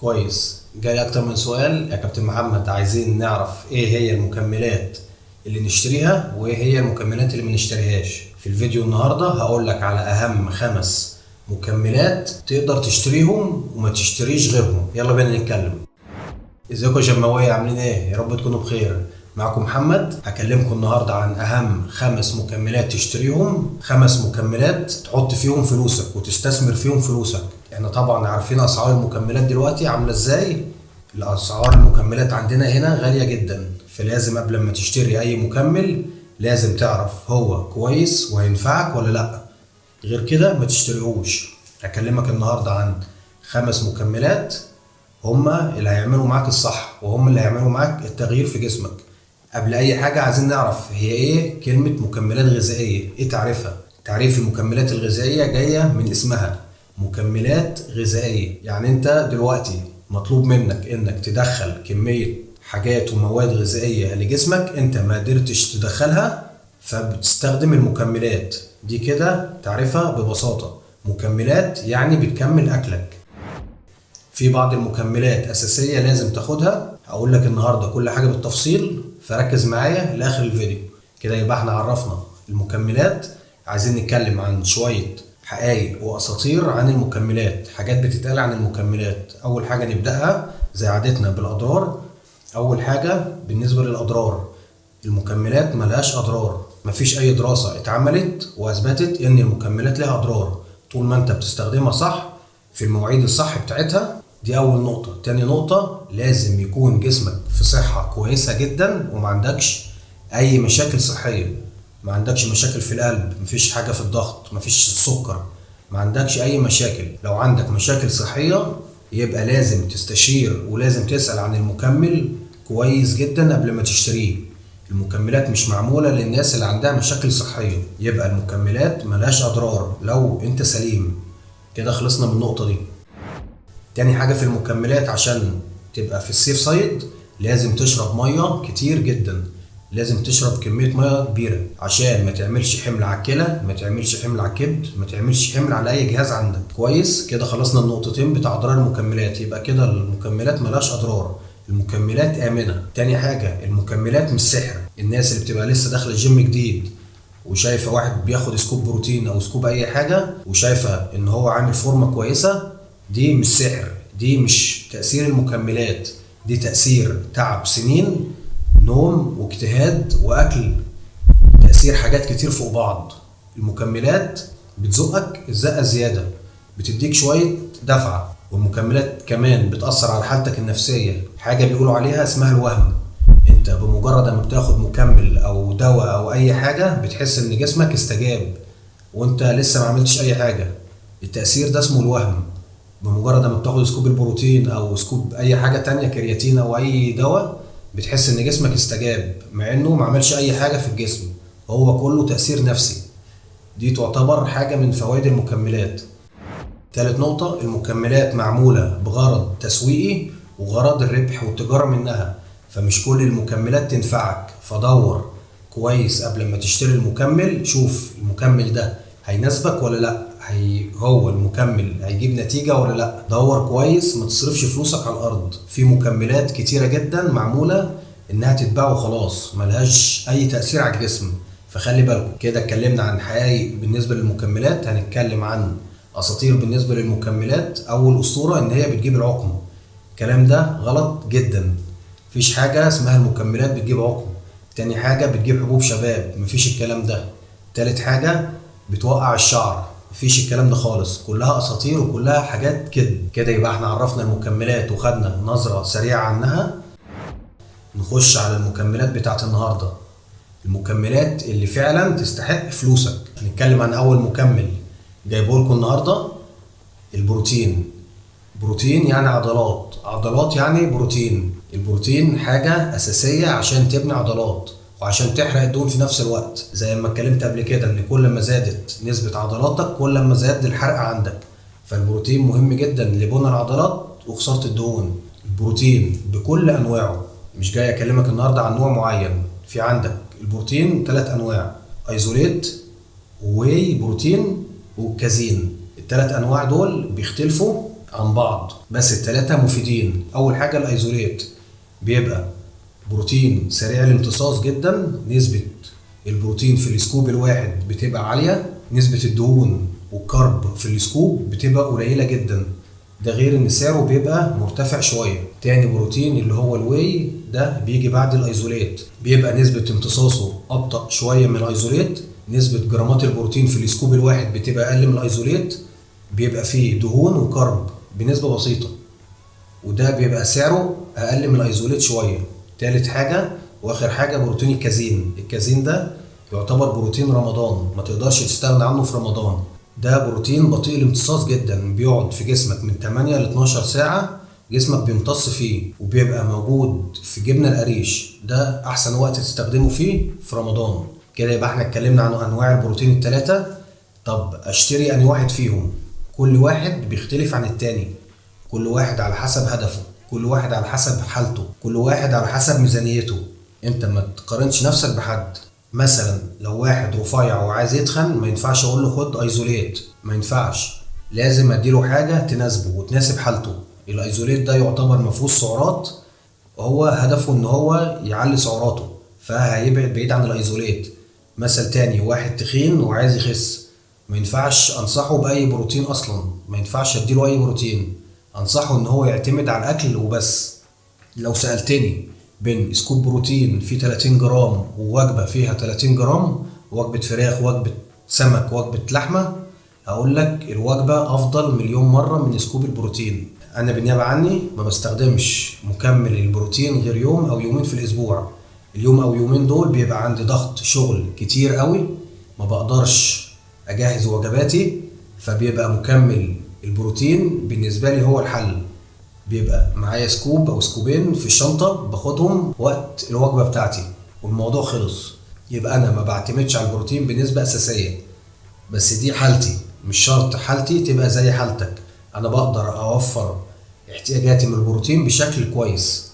كويس. جاي اكتر من سؤال يا كابتن محمد، عايزين نعرف ايه هي المكملات اللي نشتريها وايه هي المكملات اللي ما نشتريهاش. في الفيديو النهارده هقول لك على اهم 5 مكملات تقدر تشتريهم وما تشتريش غيرهم. يلا بينا نتكلم. ازيكم يا جماوية، عاملين ايه؟ يا رب تكونوا بخير. معكم محمد. هكلمكم النهارده عن اهم 5 مكملات تشتريهم، 5 مكملات تحط فيهم فلوسك وتستثمر فيهم فلوسك. احنا طبعا عارفين اسعار المكملات دلوقتي عامله ازاي. الاسعار المكملات عندنا هنا غاليه جدا، فلازم قبل ما تشتري اي مكمل لازم تعرف هو كويس وهينفعك ولا لا، غير كده ما تشتريهوش. هكلمك النهارده عن 5 مكملات هما اللي هيعملوا معاك الصح وهم اللي هيعملوا معاك التغيير في جسمك. قبل اي حاجه عايزين نعرف هي ايه كلمه مكملات غذائيه، ايه تعريفها. تعريف المكملات الغذائيه جايه من اسمها، مكملات غذائيه. يعني انت دلوقتي مطلوب منك انك تدخل كميه حاجات ومواد غذائيه لجسمك انت ما قدرتش تدخلها، فبتستخدم المكملات دي. كده تعريفها ببساطه، مكملات يعني بتكمل اكلك. في بعض المكملات اساسيه لازم تاخدها، هقول لك النهارده كل حاجه بالتفصيل، فركز معايا لاخر الفيديو. كده يبقى احنا عرفنا المكملات. عايزين نتكلم عن شويه حقائق واساطير عن المكملات، حاجات بتتقال عن المكملات. اول حاجه نبداها زي عادتنا بالاضرار. اول حاجه بالنسبه للاضرار، المكملات ملهاش اضرار. مفيش اي دراسه اتعملت واثبتت ان المكملات لها اضرار طول ما انت بتستخدمها صح في المواعيد الصح بتاعتها. دي اول نقطه. تاني نقطه، لازم يكون جسمك في صحه كويسه جدا وما عندكش اي مشاكل صحيه. ما عندكش مشاكل في القلب، مفيش حاجه في الضغط، مفيش سكر، ما عندكش اي مشاكل. لو عندك مشاكل صحيه يبقى لازم تستشير ولازم تسأل عن المكمل كويس جدا قبل ما تشتريه. المكملات مش معمولة للناس اللي عندها مشاكل صحية، يبقى المكملات ملهاش أضرار لو أنت سليم. كده خلصنا من النقطة دي. تاني حاجة في المكملات، عشان تبقى في السيف سايد لازم تشرب مية كتير جدا. لازم تشرب كمية مية كبيرة عشان ما تعملش حمل على الكلى، ما تعملش حمل على الكبد، ما تعملش حمل على أي جهاز عندك. كويس. كده خلصنا النقطتين بتاع أضرار المكملات. يبقى كده المكملات ملهاش أضرار، المكملات آمنة. تاني حاجة، المكملات مش سحر. الناس اللي بتبقى لسه داخلة الجيم جديد وشايفة واحد بياخد سكوب بروتين أو سكوب أي حاجة وشايفة إن هو عامل فورمة كويسة، دي مش سحر، دي مش تأثير المكملات، دي تأثير تعب سنين نوم واجتهاد وأكل، تأثير حاجات كتير فوق بعض. المكملات بتزقك الزقة زيادة، بتديك شوية دفعة. والمكملات كمان بتأثر على حالتك النفسية، حاجة بيقولوا عليها اسمها الوهم. انت بمجرد ما بتاخد مكمل او دواء او اي حاجة بتحس ان جسمك استجاب وانت لسه ما عملتش اي حاجة. التأثير ده اسمه الوهم. بمجرد ما بتاخد سكوب البروتين او سكوب اي حاجة تانية، كرياتين او اي دواء، بتحس ان جسمك استجاب مع انه ما عملش اي حاجة في الجسم، هو كله تأثير نفسي. دي تعتبر حاجة من فوائد المكملات. ثالث نقطة، المكملات معمولة بغرض تسويقي وغرض الربح والتجارة منها، فمش كل المكملات تنفعك. فدور كويس قبل ما تشتري المكمل، شوف المكمل ده هيناسبك ولا لا، هو المكمل هيجيب نتيجة ولا لا. دور كويس، ما تصرفش فلوسك على الأرض. في مكملات كتيرة جدا معمولة إنها تتباع وخلاص، ملهاش أي تأثير على الجسم، فخلي بالكم. كده اتكلمنا عن حقائق بالنسبة للمكملات. هنتكلم عن اساطير بالنسبه للمكملات. اول اسطوره ان هي بتجيب العقم. الكلام ده غلط جدا، مفيش حاجه اسمها المكملات بتجيب عقم. تاني حاجه بتجيب حبوب شباب، مفيش الكلام ده. تالت حاجه بتوقع الشعر، مفيش الكلام ده خالص. كلها اساطير وكلها حاجات كده. كده يبقى احنا عرفنا المكملات وخدنا نظره سريعه عنها. نخش على المكملات بتاعت النهارده، المكملات اللي فعلا تستحق فلوسك. هنتكلم عن اول مكمل جايبه لكم النهارده، البروتين. بروتين يعني عضلات، عضلات يعني بروتين. البروتين حاجة أساسية عشان تبني عضلات وعشان تحرق الدهون في نفس الوقت. زي ما اتكلمت قبل كده ان كل ما زادت نسبة عضلاتك كل ما زاد الحرق عندك. فالبروتين مهم جدا لبناء العضلات وخسارة الدهون. البروتين بكل أنواعه، مش جاي أكلمك النهارده عن نوع معين. في عندك البروتين 3 أنواع، ايزوليت وواي بروتين وكازين. ال3 أنواع دول بيختلفوا عن بعض، بس التلاتة مفيدين. اول حاجة الايزوليت بيبقى بروتين سريع الامتصاص جدا، نسبة البروتين في السكوب الواحد بتبقى عالية، نسبة الدهون والكرب في السكوب بتبقى قليلة جدا، ده غير ان سعره بيبقى مرتفع شوية. تاني بروتين اللي هو الواي ده بيجي بعد الايزوليت، بيبقى نسبة امتصاصه ابطأ شوية من الايزوليت، نسبة جرامات البروتين في السكوب الواحد بتبقى اقل من الايزوليت، بيبقى فيه دهون وكرب بنسبة بسيطة، وده بيبقى سعره اقل من الايزوليت شوية. تالت حاجة واخر حاجة بروتين الكازين. الكازين ده يعتبر بروتين رمضان، ما تقدرش تستغنى عنه في رمضان. ده بروتين بطيء الامتصاص جدا، بيقعد في جسمك من 8 ل 12 ساعة جسمك بيمتص فيه، وبيبقى موجود في جبنة القريش. ده احسن وقت تستخدمه فيه في رمضان. كده يبقى احنا اتكلمنا عن انواع البروتين التلاتة. طب اشتري انهي واحد فيهم؟ كل واحد بيختلف عن التاني، كل واحد على حسب هدفه، كل واحد على حسب حالته، كل واحد على حسب ميزانيته. انت ما تقارنش نفسك بحد. مثلا لو واحد رفيع وعايز يتخن، ما ينفعش اقول له خد ايزوليت، ما ينفعش، لازم اديله حاجة تناسبه وتناسب حالته. الايزوليت ده يعتبر مفهوش سعرات، هو هدفه ان هو يعلي سعراته، فهيبعد بعيد عن الايزوليت. مثل تاني واحد تخين وعايز يخس، ما ينفعش انصحه باي بروتين اصلا، ما ينفعش اديله اي بروتين، انصحه ان هو يعتمد على الاكل وبس. لو سألتني بين سكوب بروتين فيه 30 جرام ووجبة فيها 30 جرام، وجبة فراخ، وجبة سمك، وجبة لحمة، هقول لك الوجبة افضل مليون مرة من سكوب البروتين. انا بالنيابة عني ما بستخدمش مكمل البروتين غير يوم او يومين في الاسبوع. اليوم او يومين دول بيبقى عندي ضغط شغل كتير قوي، ما بقدرش اجهز وجباتي، فبيبقى مكمل البروتين بالنسبة لي هو الحل. بيبقى معايا سكوب او سكوبين في الشنطة، باخدهم وقت الوجبة بتاعتي والموضوع خلص. يبقى انا ما بعتمدش على البروتين بنسبة اساسية، بس دي حالتي، مش شرط حالتي تبقى زي حالتك. انا بقدر اوفر احتياجاتي من البروتين بشكل كويس.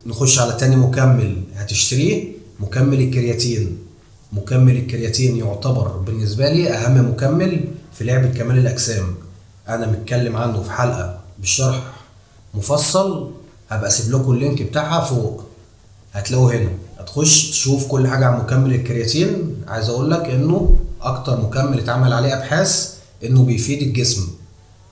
نخش على تاني مكمل هتشتريه، مكمل الكرياتين. مكمل الكرياتين يعتبر بالنسبة لي اهم مكمل في لعبة كمال الاجسام. انا متكلم عنه في حلقة بالشرح مفصل، هبقى اسيب لكم اللينك بتاعها فوق، هتلاقوه هنا، هتخش تشوف كل حاجة عن مكمل الكرياتين. عايز اقول لك انه اكتر مكمل اتعمل عليه ابحاث انه بيفيد الجسم.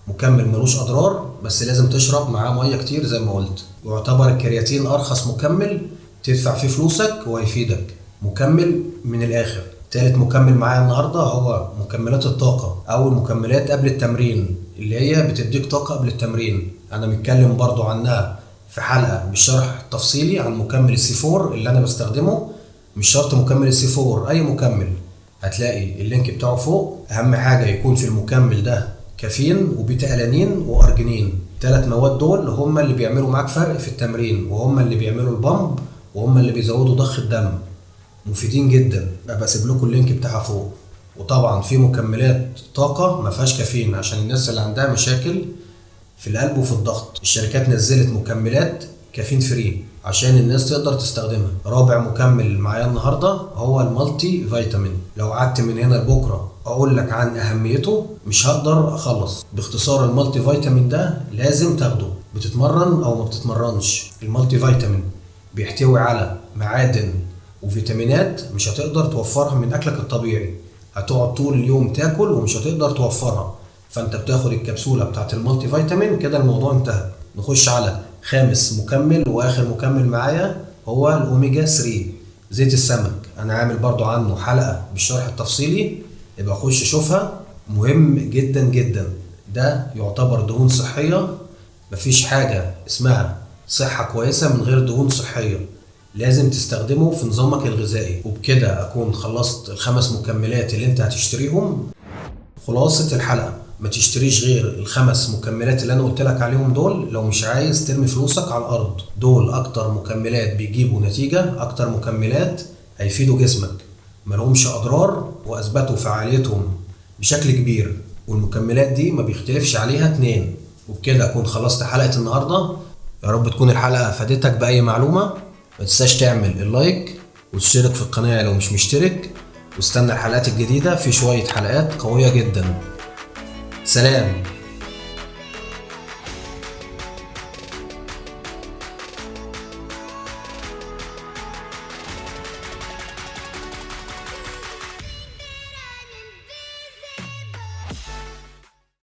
مكمل ملوش اضرار، بس لازم تشرب معاه ميه كتير زي ما قلت. يعتبر الكرياتين ارخص مكمل تدفع فيه فلوسك وهيفيدك، مكمل من الاخر. تالت مكمل معايا النهارده هو مكملات الطاقة او المكملات قبل التمرين، اللي هي بتديك طاقة قبل التمرين. انا متكلم برضو عنها في حلقة بالشرح تفصيلي عن مكمل السي4 اللي انا بستخدمه. مش شرط مكمل السي4، اي مكمل هتلاقي اللينك بتاعه فوق. اهم حاجة يكون في المكمل ده كافيين وبيتا الانين وارجينين. 3 مواد دول هم اللي بيعملوا معاك فرق في التمرين، وهم اللي بيعملوا البامب، وهم اللي بيزودوا ضخ الدم. مفيدين جدا، ابقى اسيب لكم اللينك بتاعها فوق. وطبعا في مكملات طاقة ما فيهاش كافيين عشان الناس اللي عندها مشاكل في القلب وفي الضغط. الشركات نزلت مكملات كافيين فري عشان الناس تقدر تستخدمها. رابع مكمل معايا النهارده هو المالتي فيتامين. لو قعدت من هنا لبكره اقول لك عن اهميته مش هقدر اخلص. باختصار المالتي فيتامين ده لازم تاخده، بتتمرن او ما بتتمرنش. المالتي فيتامين بيحتوي على معادن وفيتامينات مش هتقدر توفرها من اكلك الطبيعي، هتقعد طول اليوم تاكل ومش هتقدر توفرها. فانت بتاخد الكبسولة بتاعت المالتي فيتامين كده الموضوع انتهى. نخش على خامس مكمل واخر مكمل معايا هو الاوميجا 3، زيت السمك. انا عامل برضو عنه حلقة بالشرح التفصيلي، يبقى خش شوفها، مهم جدا جدا. ده يعتبر دهون صحية، مفيش حاجة اسمها صحة كويسة من غير دهون صحية، لازم تستخدمه في نظامك الغذائي. وبكده اكون خلصت ال5 مكملات اللي انت هتشتريهم. خلاصة الحلقة، ما تشتريش غير ال5 مكملات اللي انا قلت لك عليهم دول لو مش عايز ترمي فلوسك على الارض. دول اكتر مكملات بيجيبوا نتيجة، اكتر مكملات هيفيدوا جسمك، ملهمش اضرار واثبتوا فعاليتهم بشكل كبير، والمكملات دي ما بيختلفش عليها 2. وبكده اكون خلصت حلقة النهاردة. يا رب تكون الحلقة فادتك باي معلومة. ما تنساش تعمل اللايك وتشترك في القناة لو مش مشترك، واستنى الحلقات الجديدة، في شوية حلقات قوية جدا. سلام.